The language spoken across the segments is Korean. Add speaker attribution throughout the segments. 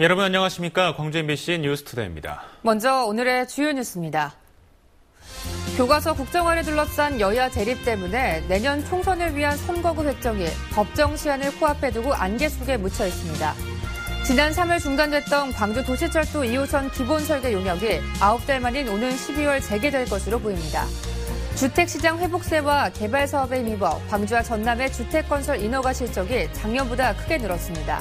Speaker 1: 여러분 안녕하십니까? 광주 MBC 뉴스투데이입니다.
Speaker 2: 먼저 오늘의 주요 뉴스입니다. 교과서 국정화를 둘러싼 여야 대립 때문에 내년 총선을 위한 선거구 획정이 법정 시한을 코앞에 두고 안개 속에 묻혀 있습니다. 지난 3월 중단됐던 광주 도시철도 2호선 기본 설계 용역이 9달 만인 오는 12월 재개될 것으로 보입니다. 주택시장 회복세와 개발 사업에 힘입어 광주와 전남의 주택건설 인허가 실적이 작년보다 크게 늘었습니다.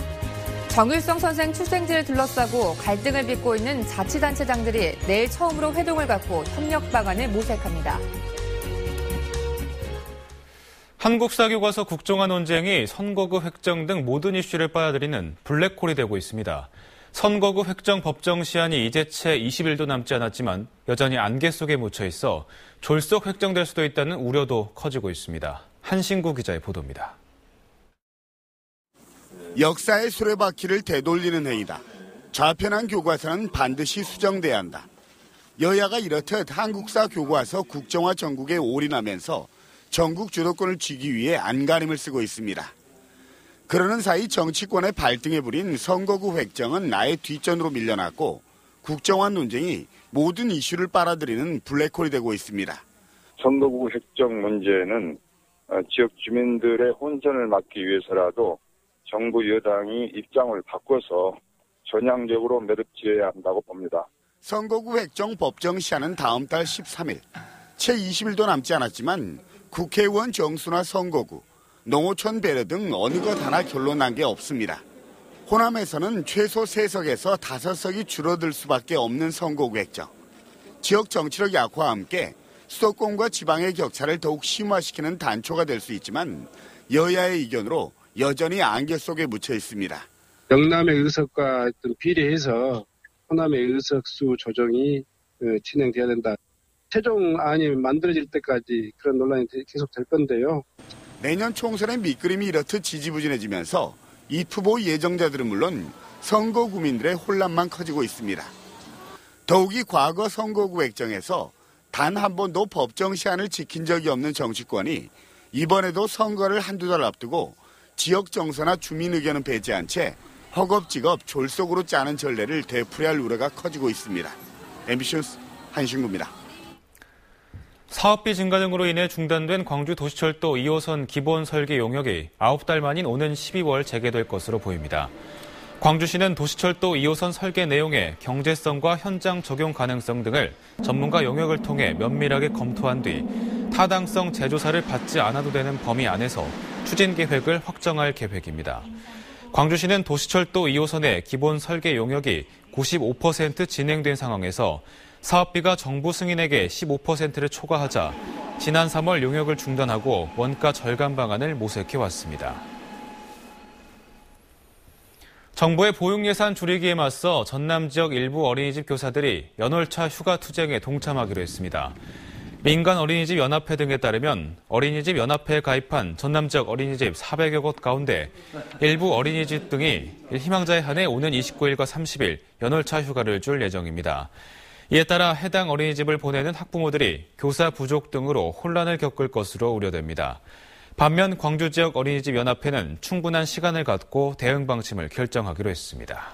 Speaker 2: 정일성 선생 출생지를 둘러싸고 갈등을 빚고 있는 자치단체장들이 내일 처음으로 회동을 갖고 협력 방안을 모색합니다.
Speaker 1: 한국사 교과서 국정화 논쟁이 선거구 획정 등 모든 이슈를 빨아들이는 블랙홀이 되고 있습니다. 선거구 획정 법정 시한이 이제 채 20일도 남지 않았지만 여전히 안개 속에 묻혀 있어 졸속 획정될 수도 있다는 우려도 커지고 있습니다. 한신구 기자의 보도입니다.
Speaker 3: 역사의 수레바퀴를 되돌리는 행위다. 좌편한 교과서는 반드시 수정돼야 한다. 여야가 이렇듯 한국사 교과서 국정화 전국에 올인하면서 전국 주도권을 쥐기 위해 안간힘을 쓰고 있습니다. 그러는 사이 정치권의 발등에 불인 선거구 획정은 나의 뒷전으로 밀려났고 국정화 논쟁이 모든 이슈를 빨아들이는 블랙홀이 되고 있습니다.
Speaker 4: 선거구 획정 문제는 지역 주민들의 혼선을 막기 위해서라도 정부 여당이 입장을 바꿔서 전향적으로 매듭지어야 한다고 봅니다.
Speaker 3: 선거구 획정 법정 시한은 다음 달 13일. 채 20일도 남지 않았지만 국회의원 정수나 선거구, 농어촌 배려 등 어느 것 하나 결론 난 게 없습니다. 호남에서는 최소 3석에서 5석이 줄어들 수밖에 없는 선거구 획정. 지역 정치력 약화와 함께 수도권과 지방의 격차를 더욱 심화시키는 단초가 될 수 있지만 여야의 의견으로 여전히 안개 속에 묻혀 있습니다.
Speaker 5: 영남의 의석과 비례해서 호남의 의석수 조정이 진행돼야 된다. 최종안이 만들어질 때까지 그런 논란이 계속 될 건데요.
Speaker 3: 내년 총선의 밑그림이 이렇듯 지지부진해지면서 이 후보 예정자들은 물론 선거 구민들의 혼란만 커지고 있습니다. 더욱이 과거 선거구 획정에서 단 한 번도 법정 시한을 지킨 적이 없는 정치권이 이번에도 선거를 한두 달 앞두고 지역 정서나 주민 의견은 배제한 채 허겁지겁 졸속으로 짜는 전례를 되풀이할 우려가 커지고 있습니다. MBC 뉴스 한신구입니다.
Speaker 1: 사업비 증가 등으로 인해 중단된 광주 도시철도 2호선 기본 설계 용역이 9달 만인 오는 12월 재개될 것으로 보입니다. 광주시는 도시철도 2호선 설계 내용의 경제성과 현장 적용 가능성 등을 전문가 용역을 통해 면밀하게 검토한 뒤 타당성 재조사를 받지 않아도 되는 범위 안에서 추진 계획을 확정할 계획입니다. 광주시는 도시철도 2호선의 기본 설계 용역이 95% 진행된 상황에서 사업비가 정부 승인액의 15%를 초과하자 지난 3월 용역을 중단하고 원가 절감 방안을 모색해왔습니다. 정부의 보육예산 줄이기에 맞서 전남 지역 일부 어린이집 교사들이 연월차 휴가 투쟁에 동참하기로 했습니다. 민간 어린이집 연합회 등에 따르면 어린이집 연합회에 가입한 전남 지역 어린이집 400여 곳 가운데 일부 어린이집 등이 희망자에 한해 오는 29일과 30일 연월차 휴가를 줄 예정입니다. 이에 따라 해당 어린이집을 보내는 학부모들이 교사 부족 등으로 혼란을 겪을 것으로 우려됩니다. 반면 광주 지역 어린이집 연합회는 충분한 시간을 갖고 대응 방침을 결정하기로 했습니다.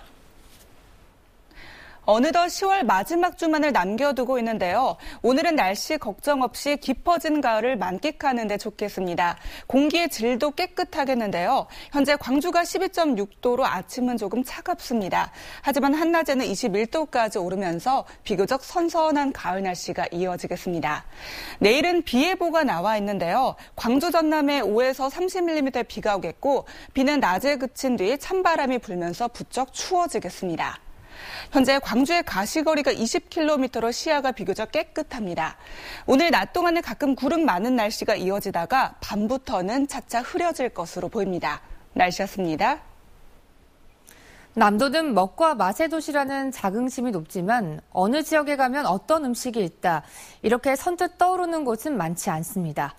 Speaker 6: 어느덧 10월 마지막 주만을 남겨두고 있는데요. 오늘은 날씨 걱정 없이 깊어진 가을을 만끽하는 데 좋겠습니다. 공기의 질도 깨끗하겠는데요. 현재 광주가 12.6도로 아침은 조금 차갑습니다. 하지만 한낮에는 21도까지 오르면서 비교적 선선한 가을 날씨가 이어지겠습니다. 내일은 비 예보가 나와 있는데요. 광주 전남에 5에서 30mm 비가 오겠고 비는 낮에 그친 뒤 찬바람이 불면서 부쩍 추워지겠습니다. 현재 광주의 가시거리가 20km로 시야가 비교적 깨끗합니다. 오늘 낮 동안에 가끔 구름 많은 날씨가 이어지다가 밤부터는 차차 흐려질 것으로 보입니다. 날씨였습니다.
Speaker 2: 남도는 먹과 맛의 도시라는 자긍심이 높지만 어느 지역에 가면 어떤 음식이 있다. 이렇게 선뜻 떠오르는 곳은 많지 않습니다.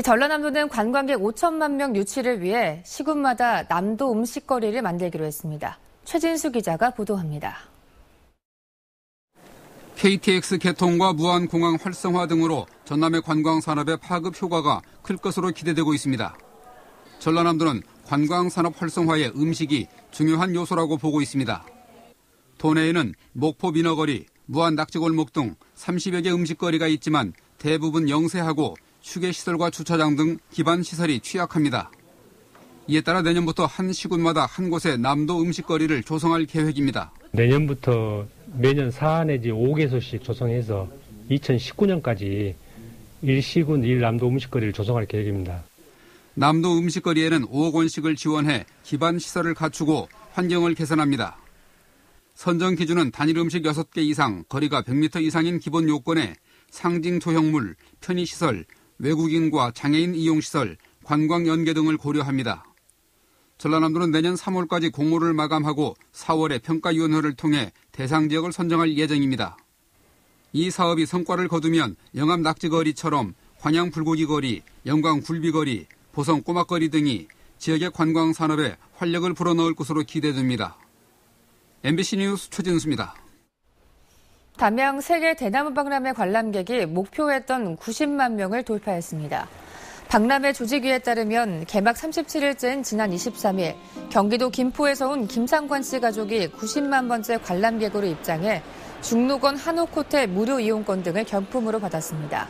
Speaker 2: 전라남도는 관광객 5천만 명 유치를 위해 시군마다 남도 음식거리를 만들기로 했습니다. 최진수 기자가 보도합니다.
Speaker 7: KTX 개통과 무안공항 활성화 등으로 전남의 관광산업의 파급 효과가 클 것으로 기대되고 있습니다. 전라남도는 관광산업 활성화에 음식이 중요한 요소라고 보고 있습니다. 도내에는 목포 민어거리, 무안 낙지골목 등 30여 개 음식거리가 있지만 대부분 영세하고 휴게시설과 주차장 등 기반 시설이 취약합니다. 이에 따라 내년부터 한 시군마다 한 곳에 남도 음식거리를 조성할 계획입니다.
Speaker 8: 내년부터 매년 4 내지 5개소씩 조성해서 2019년까지 1시군 1남도 음식거리를 조성할 계획입니다.
Speaker 7: 남도 음식거리에는 5억 원씩을 지원해 기반 시설을 갖추고 환경을 개선합니다. 선정 기준은 단일 음식 6개 이상, 거리가 100m 이상인 기본 요건에 상징 조형물, 편의시설, 외국인과 장애인 이용시설, 관광 연계 등을 고려합니다. 전라남도는 내년 3월까지 공모를 마감하고 4월에 평가위원회를 통해 대상 지역을 선정할 예정입니다. 이 사업이 성과를 거두면 영암 낙지거리처럼 광양 불고기거리, 영광 굴비거리, 보성 꼬막거리 등이 지역의 관광 산업에 활력을 불어넣을 것으로 기대됩니다. MBC 뉴스 최진수입니다.
Speaker 2: 담양 세계 대나무 박람회 관람객이 목표했던 90만 명을 돌파했습니다. 박람회 조직위에 따르면 개막 37일째인 지난 23일 경기도 김포에서 온 김상관 씨 가족이 90만 번째 관람객으로 입장해 중록원 한옥호텔 무료 이용권 등을 경품으로 받았습니다.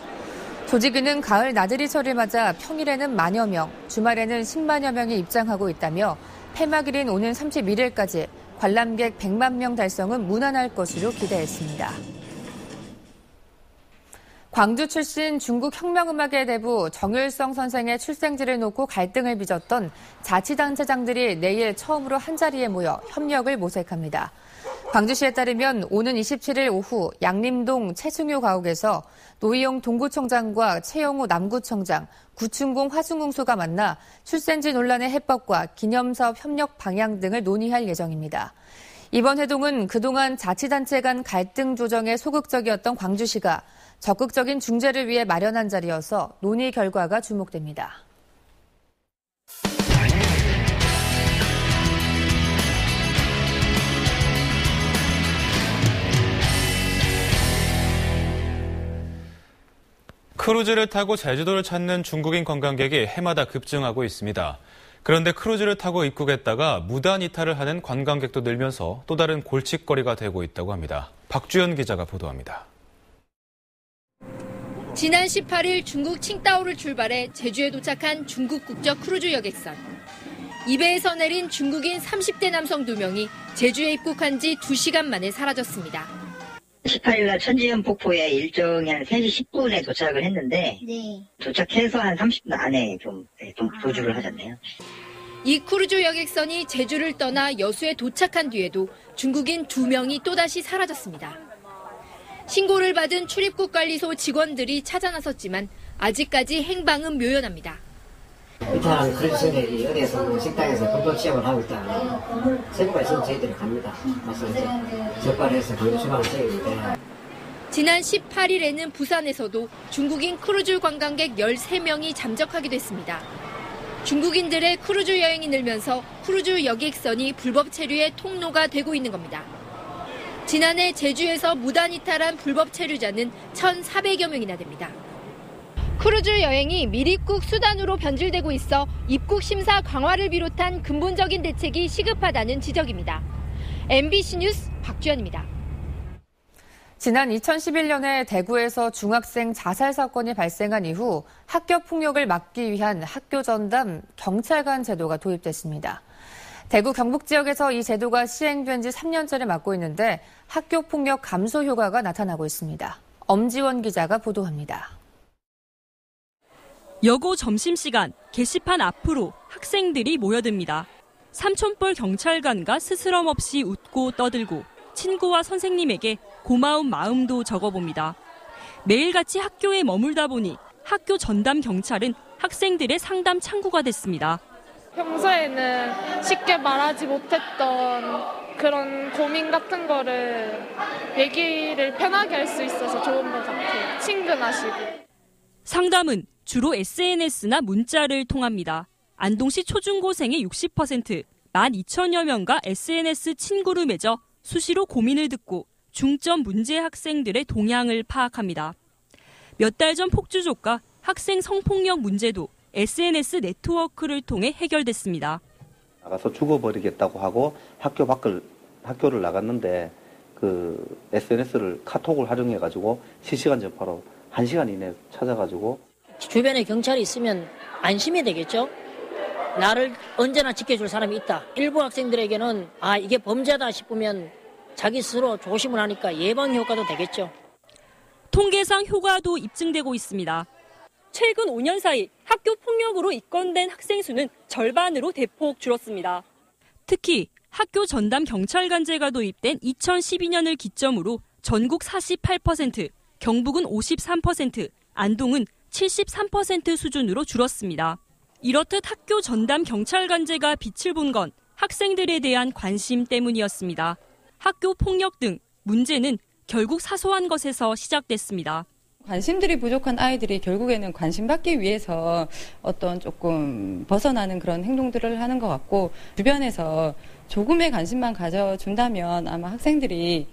Speaker 2: 조직위는 가을 나들이철을 맞아 평일에는 만여 명, 주말에는 10만여 명이 입장하고 있다며 폐막일인 오는 31일까지 관람객 100만 명 달성은 무난할 것으로 기대했습니다. 광주 출신 중국 혁명음악의 대부 정율성 선생의 출생지를 놓고 갈등을 빚었던 자치단체장들이 내일 처음으로 한자리에 모여 협력을 모색합니다. 광주시에 따르면 오는 27일 오후 양림동 최승효 가옥에서 노희용 동구청장과 최영호 남구청장, 구춘공 화순공수가 만나 출생지 논란의 해법과 기념사업 협력 방향 등을 논의할 예정입니다. 이번 회동은 그동안 자치단체 간 갈등 조정에 소극적이었던 광주시가 적극적인 중재를 위해 마련한 자리여서 논의 결과가 주목됩니다.
Speaker 1: 크루즈를 타고 제주도를 찾는 중국인 관광객이 해마다 급증하고 있습니다. 그런데 크루즈를 타고 입국했다가 무단 이탈을 하는 관광객도 늘면서 또 다른 골칫거리가 되고 있다고 합니다. 박주연 기자가 보도합니다.
Speaker 9: 지난 18일 중국 칭다오를 출발해 제주에 도착한 중국 국적 크루즈 여객선. 이 배에서 내린 중국인 30대 남성 2명이 제주에 입국한 지 2시간 만에 사라졌습니다.
Speaker 10: 18일 날 천지연 폭포에 일정이 한 3시 10분에 도착을 했는데 도착해서 한 30분 안에 좀 도주를 하셨네요.
Speaker 9: 이 크루즈 여객선이 제주를 떠나 여수에 도착한 뒤에도 중국인 2명이 또다시 사라졌습니다. 신고를 받은 출입국관리소 직원들이 찾아 나섰지만 아직까지 행방은 묘연합니다.
Speaker 10: 이탈한 크루즈선이 어디에서 식당에서 불법 취업을 하고 있다면 세부가 있으면 저희들이 갑니다. 그래서 이제 적발해서 강제 추방을 시행인데.
Speaker 9: 지난 18일에는 부산에서도 중국인 크루즈 관광객 13명이 잠적하기도 했습니다. 중국인들의 크루즈 여행이 늘면서 크루즈 여객선이 불법 체류의 통로가 되고 있는 겁니다. 지난해 제주에서 무단 이탈한 불법 체류자는 1,400여 명이나 됩니다. 크루즈 여행이 밀입국 수단으로 변질되고 있어 입국 심사 강화를 비롯한 근본적인 대책이 시급하다는 지적입니다. MBC 뉴스 박주연입니다.
Speaker 2: 지난 2011년에 대구에서 중학생 자살 사건이 발생한 이후 학교 폭력을 막기 위한 학교 전담 경찰관 제도가 도입됐습니다. 대구 경북 지역에서 이 제도가 시행된 지 3년째를 맞고 있는데 학교 폭력 감소 효과가 나타나고 있습니다. 엄지원 기자가 보도합니다.
Speaker 11: 여고 점심시간 게시판 앞으로 학생들이 모여듭니다. 삼촌뻘 경찰관과 스스럼 없이 웃고 떠들고 친구와 선생님에게 고마운 마음도 적어봅니다. 매일같이 학교에 머물다 보니 학교 전담 경찰은 학생들의 상담 창구가 됐습니다.
Speaker 12: 평소에는 쉽게 말하지 못했던 그런 고민 같은 거를 얘기를 편하게 할 수 있어서 좋은 것 같아요. 친근하시고.
Speaker 11: 상담은 주로 SNS나 문자를 통합니다. 안동시 초중고생의 60%, 12,000여 명과 SNS 친구를 맺어 수시로 고민을 듣고 중점 문제 학생들의 동향을 파악합니다. 몇 달 전 폭주족과 학생 성폭력 문제도 SNS 네트워크를 통해 해결됐습니다.
Speaker 13: 나가서 죽어버리겠다고 하고 학교를 나갔는데 SNS를 카톡을 활용해가지고 실시간 전파로 1시간 이내에 찾아가지고
Speaker 14: 주변에 경찰이 있으면 안심이 되겠죠. 나를 언제나 지켜줄 사람이 있다. 일부 학생들에게는 이게 범죄다 싶으면 자기 스스로 조심을 하니까 예방 효과도 되겠죠.
Speaker 11: 통계상 효과도 입증되고 있습니다. 최근 5년 사이 학교 폭력으로 입건된 학생 수는 절반으로 대폭 줄었습니다. 특히 학교 전담 경찰관제가 도입된 2012년을 기점으로 전국 48%, 경북은 53%, 안동은 73% 수준으로 줄었습니다. 이렇듯 학교 전담 경찰관제가 빛을 본 건 학생들에 대한 관심 때문이었습니다. 학교 폭력 등 문제는 결국 사소한 것에서 시작됐습니다.
Speaker 15: 관심들이 부족한 아이들이 결국에는 관심받기 위해서 어떤 조금 벗어나는 그런 행동들을 하는 것 같고, 주변에서 조금의 관심만 가져준다면 아마 학생들이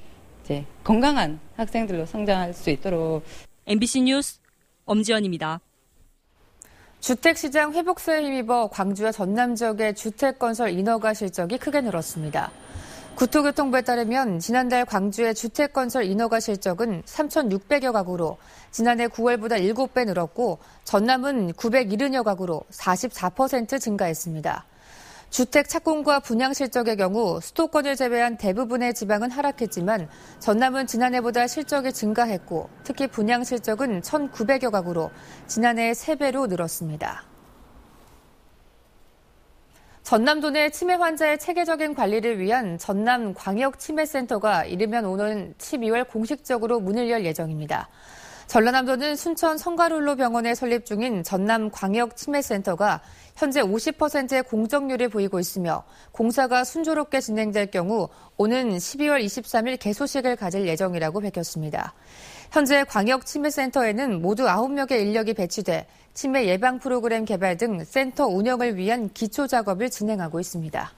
Speaker 15: 이제 건강한 학생들로 성장할 수 있도록.
Speaker 11: MBC 뉴스 엄지연입니다.
Speaker 2: 주택시장 회복세에 힘입어 광주와 전남 지역의 주택건설 인허가 실적이 크게 늘었습니다. 국토교통부에 따르면 지난달 광주의 주택건설 인허가 실적은 3,600여 가구로 지난해 9월보다 7배 늘었고, 전남은 970여 가구로 44% 증가했습니다. 주택 착공과 분양 실적의 경우 수도권을 제외한 대부분의 지방은 하락했지만 전남은 지난해보다 실적이 증가했고, 특히 분양 실적은 1,900여 가구로 지난해 3배로 늘었습니다. 전남도 내 치매 환자의 체계적인 관리를 위한 전남광역치매센터가 이르면 오는 12월 공식적으로 문을 열 예정입니다. 전라남도는 순천 성가룰로 병원에 설립 중인 전남광역치매센터가 현재 50%의 공정률을 보이고 있으며, 공사가 순조롭게 진행될 경우 오는 12월 23일 개소식을 가질 예정이라고 밝혔습니다. 현재 광역치매센터에는 모두 9명의 인력이 배치돼 치매 예방 프로그램 개발 등 센터 운영을 위한 기초 작업을 진행하고 있습니다.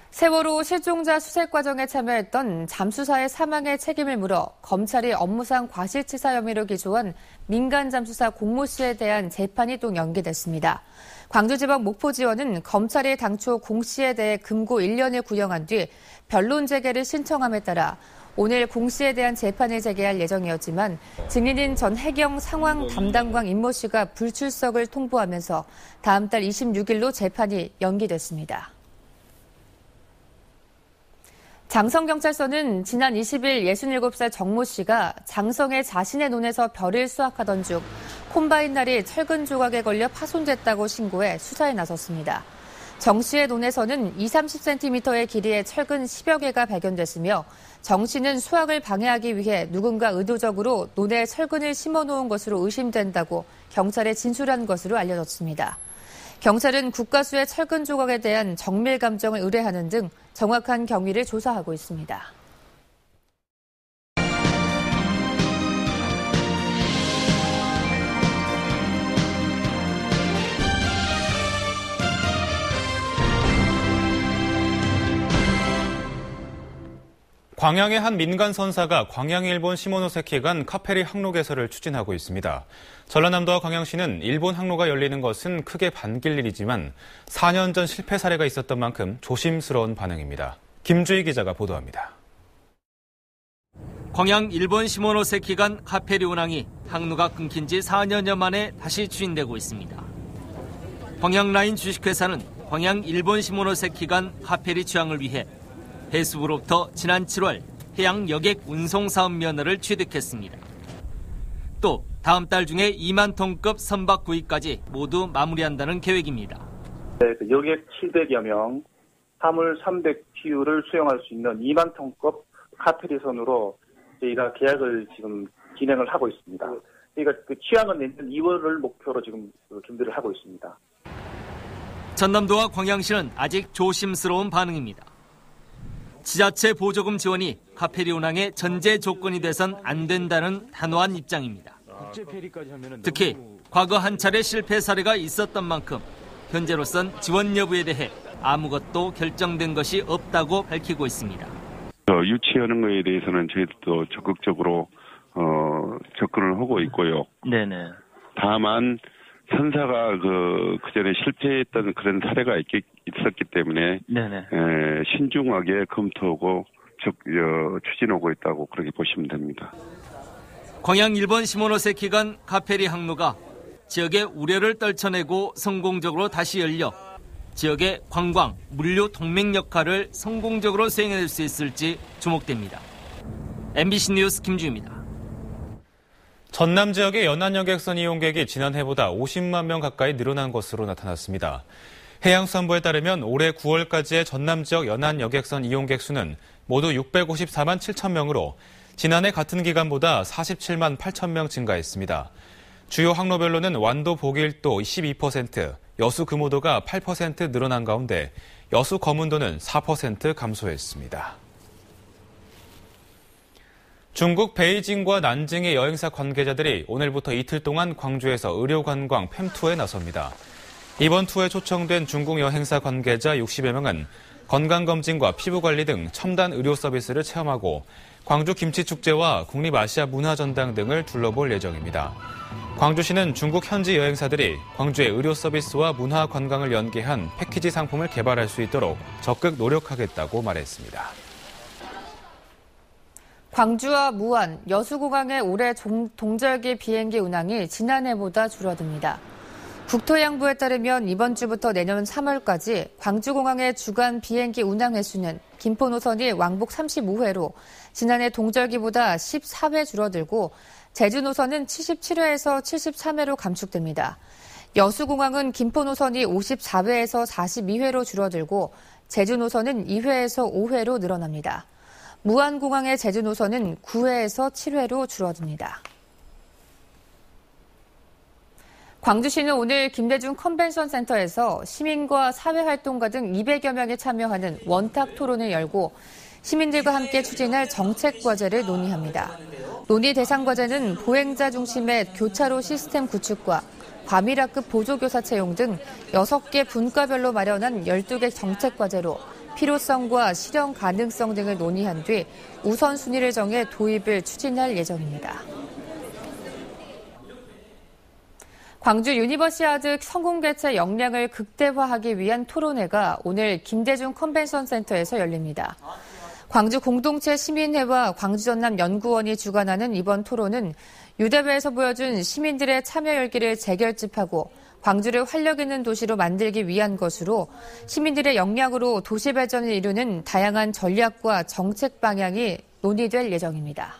Speaker 2: 세월호 실종자 수색 과정에 참여했던 잠수사의 사망의 책임을 물어 검찰이 업무상 과실치사 혐의로 기소한 민간 잠수사 공모 씨에 대한 재판이 또 연기됐습니다. 광주지법 목포지원은 검찰이 당초 공 씨에 대해 금고 1년을 구형한 뒤 변론 재개를 신청함에 따라 오늘 공 씨에 대한 재판을 재개할 예정이었지만 증인인 전 해경 상황 담당관 임모 씨가 불출석을 통보하면서 다음 달 26일로 재판이 연기됐습니다. 장성경찰서는 지난 20일 67살 정모 씨가 장성에 자신의 논에서 벼를 수확하던 중 콤바인 날이 철근 조각에 걸려 파손됐다고 신고해 수사에 나섰습니다. 정 씨의 논에서는 20-30cm의 길이의 철근 10여 개가 발견됐으며, 정 씨는 수확을 방해하기 위해 누군가 의도적으로 논에 철근을 심어놓은 것으로 의심된다고 경찰에 진술한 것으로 알려졌습니다. 경찰은 국가수의 철근 조각에 대한 정밀 감정을 의뢰하는 등 정확한 경위를 조사하고 있습니다.
Speaker 1: 광양의 한 민간 선사가 광양의 일본 시모노세키 간 카페리 항로 개설을 추진하고 있습니다. 전라남도와 광양시는 일본 항로가 열리는 것은 크게 반길 일이지만 4년 전 실패 사례가 있었던 만큼 조심스러운 반응입니다. 김주희 기자가 보도합니다.
Speaker 16: 광양 일본 시모노세키 간 카페리 운항이 항로가 끊긴 지 4년여 만에 다시 추진되고 있습니다. 광양라인 주식회사는 광양 일본 시모노세키 간 카페리 취항을 위해 해수부로부터 지난 7월 해양 여객 운송 사업 면허를 취득했습니다. 또 다음 달 중에 2만 톤급 선박 구입까지 모두 마무리한다는 계획입니다.
Speaker 17: 여객 700여 명, 사물 300TU를 수용할 수 있는 2만 톤급 카페리선으로 저희가 계약을 지금 진행을 하고 있습니다. 그러니까 그 취항은 내년 2월을 목표로 지금 준비를 하고 있습니다.
Speaker 16: 전남도와 광양시는 아직 조심스러운 반응입니다. 지자체 보조금 지원이 카페리 운항의 전제 조건이 돼선 안 된다는 단호한 입장입니다. 특히 과거 한 차례 실패 사례가 있었던 만큼 현재로선 지원 여부에 대해 아무것도 결정된 것이 없다고 밝히고 있습니다.
Speaker 18: 유치하는 것에 대해서는 저희도 적극적으로 접근을 하고 있고요.
Speaker 16: 네네.
Speaker 18: 다만 선사가 그 전에 실패했던 그런 사례가 없었기 때문에 신중하게 검토하고 추진하고 있다고 그렇게 보시면 됩니다.
Speaker 16: 광양 1번 시모노세키 간 카페리 항로가 지역의 우려를 떨쳐내고 성공적으로 다시 열려 지역의 관광, 물류 동맹 역할을 성공적으로 수행해낼 수 있을지 주목됩니다. MBC 뉴스 김주입니다.
Speaker 1: 전남 지역의 연안여객선 이용객이 지난해보다 50만 명 가까이 늘어난 것으로 나타났습니다. 해양수산부에 따르면 올해 9월까지의 전남 지역 연안여객선 이용객 수는 모두 654만 7천 명으로 지난해 같은 기간보다 47만 8천 명 증가했습니다. 주요 항로별로는 완도 보길도 12%, 여수 금오도가 8% 늘어난 가운데 여수 거문도는 4% 감소했습니다. 중국 베이징과 난징의 여행사 관계자들이 오늘부터 이틀 동안 광주에서 의료관광 팸투어에 나섭니다. 이번 투어에 초청된 중국 여행사 관계자 60여 명은 건강검진과 피부관리 등 첨단 의료 서비스를 체험하고 광주 김치축제와 국립아시아 문화전당 등을 둘러볼 예정입니다. 광주시는 중국 현지 여행사들이 광주의 의료 서비스와 문화 관광을 연계한 패키지 상품을 개발할 수 있도록 적극 노력하겠다고 말했습니다.
Speaker 2: 광주와 무안, 여수공항의 올해 동절기 비행기 운항이 지난해보다 줄어듭니다. 국토해양부에 따르면 이번 주부터 내년 3월까지 광주공항의 주간 비행기 운항 횟수는 김포 노선이 왕복 35회로 지난해 동절기보다 14회 줄어들고 제주 노선은 77회에서 73회로 감축됩니다. 여수공항은 김포 노선이 54회에서 42회로 줄어들고 제주 노선은 2회에서 5회로 늘어납니다. 무안공항의 제주 노선은 9회에서 7회로 줄어듭니다. 광주시는 오늘 김대중 컨벤션 센터에서 시민과 사회활동가 등 200여 명이 참여하는 원탁 토론을 열고 시민들과 함께 추진할 정책 과제를 논의합니다. 논의 대상 과제는 보행자 중심의 교차로 시스템 구축과 과밀학급 보조교사 채용 등 6개 분과별로 마련한 12개 정책 과제로 필요성과 실현 가능성 등을 논의한 뒤 우선순위를 정해 도입을 추진할 예정입니다. 광주 유니버시아드 성공 개최 역량을 극대화하기 위한 토론회가 오늘 김대중 컨벤션 센터에서 열립니다. 광주 공동체 시민회와 광주전남연구원이 주관하는 이번 토론은 유대회에서 보여준 시민들의 참여 열기를 재결집하고 광주를 활력 있는 도시로 만들기 위한 것으로 시민들의 역량으로 도시 발전을 이루는 다양한 전략과 정책 방향이 논의될 예정입니다.